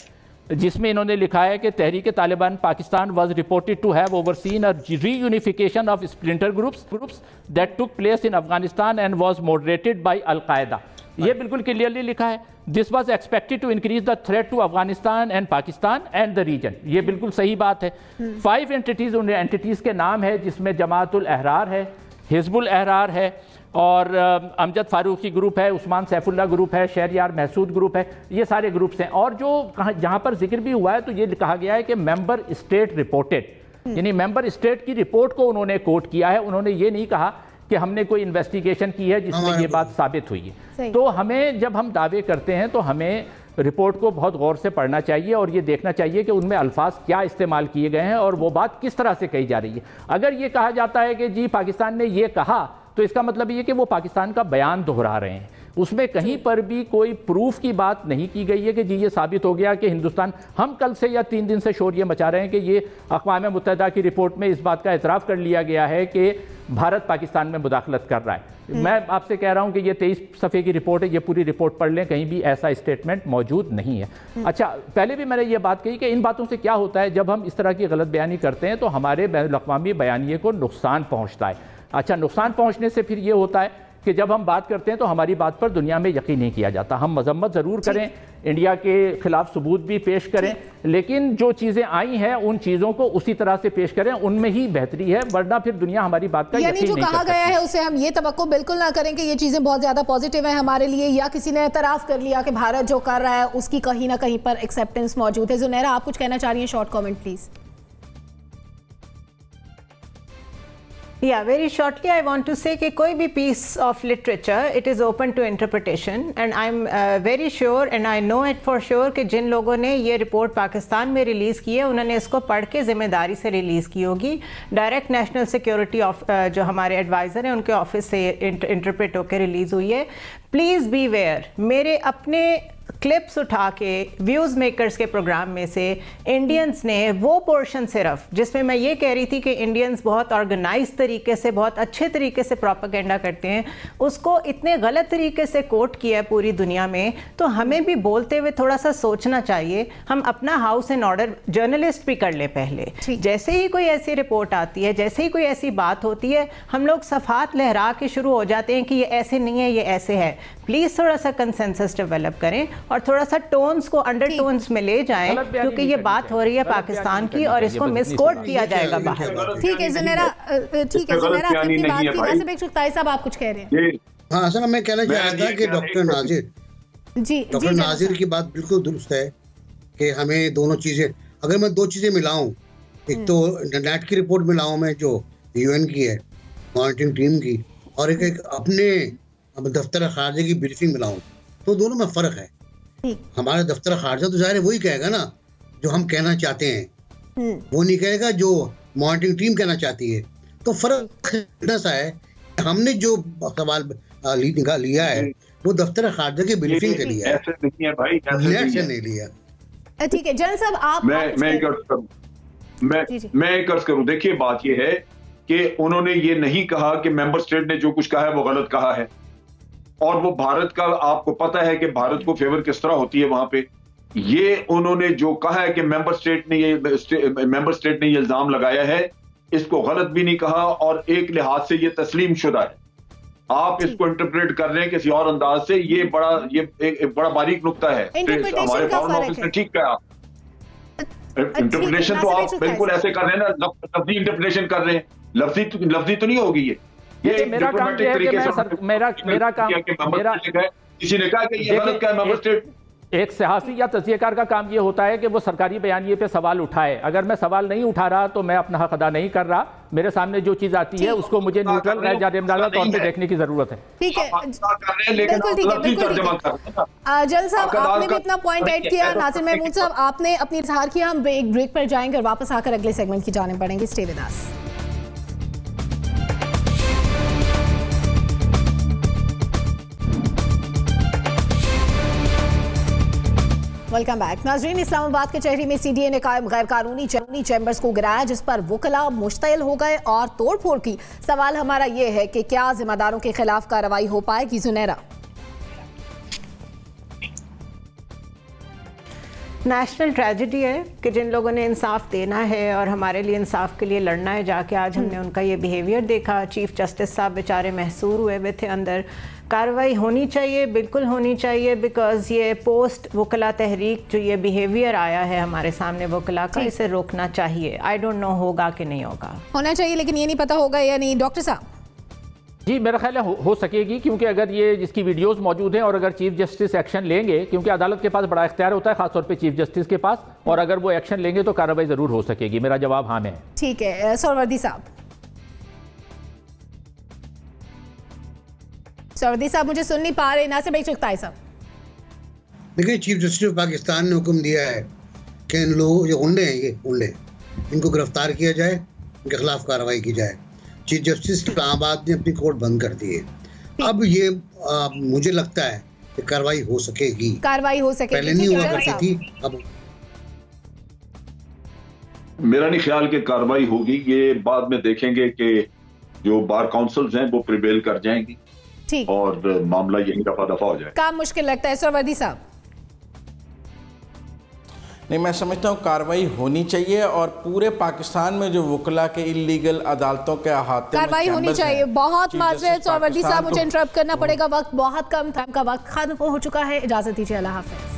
जिसमें इन्होंने लिखा है कि Tehrik Taliban Pakistan was reported to have overseen a reunification of splinter groups that took place in Afghanistan and was moderated by al-Qaeda. ये बिल्कुल क्लियरली लिखा है, this was expected to increase the threat to Afghanistan and Pakistan and the region. ये बिल्कुल सही बात है। 5 entities, उन एंटिटीज़ के नाम है जिसमें जमातुल अहरार है, हिजबुल अहरार है, और अमजद फारूकी ग्रुप है, उस्मान सैफुल्लाह ग्रुप है, शहरयार महसूद ग्रुप है, ये सारे ग्रुप्स हैं। और जो जहाँ पर जिक्र भी हुआ है तो ये कहा गया है कि मेंबर स्टेट रिपोर्टेड, यानी मेंबर स्टेट की रिपोर्ट को उन्होंने कोट किया है। उन्होंने ये नहीं कहा कि हमने कोई इन्वेस्टिगेशन की है जिसमें ये बात साबित हुई है। तो हमें, जब हम दावे करते हैं तो हमें रिपोर्ट को बहुत गौर से पढ़ना चाहिए और ये देखना चाहिए कि उनमें अल्फाज क्या इस्तेमाल किए गए हैं और वो बात किस तरह से कही जा रही है। अगर ये कहा जाता है कि जी पाकिस्तान ने ये कहा, तो इसका मतलब ये कि वो पाकिस्तान का बयान दोहरा रहे हैं, उसमें कहीं पर भी कोई प्रूफ की बात नहीं की गई है कि जी ये साबित हो गया कि हिंदुस्तान, हम कल से या 3 दिन से शोर ये मचा रहे हैं कि ये अक़वाम मुत्तहिदा की रिपोर्ट में इस बात का एतराफ़ कर लिया गया है कि भारत पाकिस्तान में मुदाखलत कर रहा है। मैं आपसे कह रहा हूं कि ये 23 सफ़े की रिपोर्ट है, ये पूरी रिपोर्ट पढ़ लें, कहीं भी ऐसा स्टेटमेंट मौजूद नहीं है। अच्छा, पहले भी मैंने ये बात कही कि इन बातों से क्या होता है, जब हम इस तरह की गलत बयानी करते हैं तो हमारे बैनुल-अक़वामी बयानिए को नुकसान पहुँचता है। अच्छा, नुकसान पहुँचने से फिर ये होता है कि जब हम बात करते हैं तो हमारी बात पर दुनिया में यकीन नहीं किया जाता। हम मजम्मत ज़रूर करें, इंडिया के खिलाफ सबूत भी पेश करें, लेकिन जो चीज़ें आई हैं उन चीज़ों को उसी तरह से पेश करें, उनमें ही बेहतरी है, वरना फिर दुनिया हमारी बात का यकीन नहीं कर सकती। यानी जो कहा गया है उसे हम ये तवक्को बिल्कुल ना करें कि ये चीज़ें बहुत ज़्यादा पॉजिटिव है हमारे लिए, या किसी ने एतराफ़ कर लिया कि भारत जो कर रहा है उसकी कहीं ना कहीं पर एक्सेप्टेंस मौजूद है। ज़ुनैरा, आप कुछ कहना चाह रही हैं? Short comment please. Yeah, very shortly I want to say कि कोई भी piece of literature it is open to interpretation and I'm very sure and I know it for sure कि जिन लोगों ने ये रिपोर्ट पाकिस्तान में रिलीज़ की है उन्होंने इसको पढ़ के ज़िम्मेदारी से रिलीज़ की होगी। डायरेक्ट नेशनल सिक्योरिटी जो हमारे एडवाइज़र हैं उनके ऑफिस से इंटरप्रेट होकर रिलीज़ हुई है। प्लीज़ बी वेयर, मेरे अपने क्लिप्स उठा के व्यूज़ मेकर्स के प्रोग्राम में से इंडियंस ने वो पोर्शन सिर्फ जिसमें मैं ये कह रही थी कि इंडियंस बहुत ऑर्गेनाइज तरीके से, बहुत अच्छे तरीके से प्रोपेगेंडा करते हैं, उसको इतने गलत तरीके से कोट किया है पूरी दुनिया में। तो हमें भी बोलते हुए थोड़ा सा सोचना चाहिए। हम अपना हाउस एंड ऑर्डर जर्नलिस्ट भी कर ले पहले। जैसे ही कोई ऐसी रिपोर्ट आती है, जैसे ही कोई ऐसी बात होती है, हम लोग सफ़ात लहरा के शुरू हो जाते हैं कि ये ऐसे नहीं है, ये ऐसे है। प्लीज़ थोड़ा सा कंसेंसस डेवलप करें और थोड़ा सा टोन्स को अंडरटोन्स में ले जाएं, क्योंकि ये बात हो रही है पाकिस्तान की और इसको मिसकोट किया जाएगा बाहर। ठीक है ज़ुनैरा, ठीक है ज़ुनैरा, आपने अपनी बात की। नासिर बेग शुक्ताई साहब, आप कुछ कह रहे हैं? हाँ, असल मैं कहना चाह रहा था कि डॉक्टर नाजिर की बात बिल्कुल दुरुस्त है कि हमें दोनों चीज़ें, अगर मैं 2 चीज़ें मिलाऊं, एक तो नेट की रिपोर्ट मिलाऊं मैं जो यूएन की है, मॉनिटरिंग टीम की, और एक अपने दफ्तर खारजा की ब्रीफिंग मिलाऊं, तो दोनों में फ़र्क है। हमारा दफ्तर खारजा तो ज़ाहिर वही कहेगा ना जो हम कहना चाहते हैं, वो नहीं कहेगा जो मॉनिटरिंग टीम कहना चाहती है। तो फ़र्क ऐसा है, हमने जो सवाल लिया है वो दफ्तर खारजा की ब्रीफिंग से लिया है, ऐसे नहीं है भाई, नेट से नहीं लिया। ठीक है जनरल साहब, आप मैं एक अर्ज करूं। देखिए, बात ये है कि उन्होंने ये नहीं कहा कि मेंबर स्टेट ने जो कुछ कहा है वो गलत कहा है, और वो भारत का, आपको पता है कि भारत को फेवर किस तरह होती है वहां पे। ये उन्होंने जो कहा है कि मेंबर स्टेट ने ये इल्जाम लगाया है, इसको गलत भी नहीं कहा और एक लिहाज से ये तस्लीम शुदा है। आप इसको इंटरप्रेट कर रहे हैं किसी और अंदाज से, ये एक बड़ा बारीक नुक्ता है। हमारे फॉरेन ऑफिस ने ठीक कहा, इंटरप्रिटेशन तो आप बिल्कुल ऐसे कर रहे हैं ना, लफ्जी इंटरप्रिटेशन कर रहे हैं, लफ्जी तो नहीं होगी ये मेरा काम है कि मेरा काम, किसी ने कहा कि ये गलत क्या है मेंबर स्टेट। एक सहाफ़ी या तज़कियाकार का काम ये होता है कि वो सरकारी बयानिए पे सवाल उठाए। अगर मैं सवाल नहीं उठा रहा तो मैं अपना हक अदा नहीं कर रहा। मेरे सामने जो चीज़ आती है उसको मुझे न्यूट्रल गैर जानिबदाराना तौर पे देखने की जरूरत है। ठीक है, बिल्कुल ठीक है, बिल्कुल ठीक है। जल साहब, आपने भी अपना पॉइंट ऐड किया। नासिर महमूद साहब, आपने अपनी इज़हार किया। हम एक ब्रेक पर जाएंगे और वापस आकर अगले सेगमेंट की जानिब बढ़ेंगे। Stay with us. Welcome back नाजरीन। इस्लामाबाद के चेहरी में सीडीए ने कायम गैर कानूनी चैम्बर्स को गिराया, जिस पर वकला मुश्तइल हो गए और तोड़फोड़ की। सवाल हमारा ये है कि क्या जिम्मेदारों के खिलाफ कार्रवाई हो पाएगी? ज़ुनैरा, नेशनल ट्रेजेडी है कि जिन लोगों ने इंसाफ देना है और हमारे लिए इंसाफ के लिए लड़ना है जाके, आज हमने उनका ये बिहेवियर देखा। चीफ जस्टिस साहब बेचारे महसूर हुए हुए थे अंदर। कार्रवाई होनी चाहिए, बिल्कुल होनी चाहिए, बिकॉज ये पोस्ट वकला तहरीक जो ये बिहेवियर आया है हमारे सामने वकला का, इसे रोकना चाहिए। आई डोंट नो होगा कि नहीं होगा, होना चाहिए, लेकिन ये नहीं पता होगा या नहीं। डॉक्टर साहब जी, मेरा ख्याल है हो सकेगी, क्योंकि अगर ये जिसकी वीडियोस मौजूद हैं और अगर चीफ जस्टिस एक्शन लेंगे, क्योंकि अदालत के पास बड़ा इख्तियार होता है खासतौर पे चीफ जस्टिस के पास, और अगर वो एक्शन लेंगे तो कार्रवाई जरूर हो सकेगी। मेरा जवाब हाँ में है। ठीक है, सोहरावर्दी साहब। सोहरावर्दी साहब मुझे सुन नहीं पा रहे। नासिर भाई चुगताई साहब। देखिए, चीफ जस्टिस ऑफ पाकिस्तान ने हुक्म दिया है कि इन लोगों जो गुंडे हैं, ये गुंडे, इनको गिरफ्तार किया जाए, इनके खिलाफ कार्रवाई की जाए। चीफ जस्टिस इस्लामाबाद ने अपनी कोर्ट बंद कर दी है। अब ये मुझे लगता है कि कार्रवाई हो सकेगी, पहले नहीं हुआ करती थी, अब मेरा नहीं ख्याल कि कार्रवाई होगी। ये बाद में देखेंगे कि जो बार काउंसिल्स हैं वो प्रिवेल कर जाएंगी, ठीक, और मामला यही दफा दफा हो जाए। काम मुश्किल लगता है। सोहरावर्दी साहब। नहीं, मैं समझता हूँ कार्रवाई होनी चाहिए, और पूरे पाकिस्तान में जो वकला के इलीगल अदालतों के अहाते कार्रवाई होनी चाहिए। बहुत माजरेत सोहरावर्दी साहब, मुझे इंटरप्ट करना पड़ेगा, वक्त बहुत कम था, का वक्त खत्म हो चुका है। इजाजत दीजिए, अल्लाह हाफिज।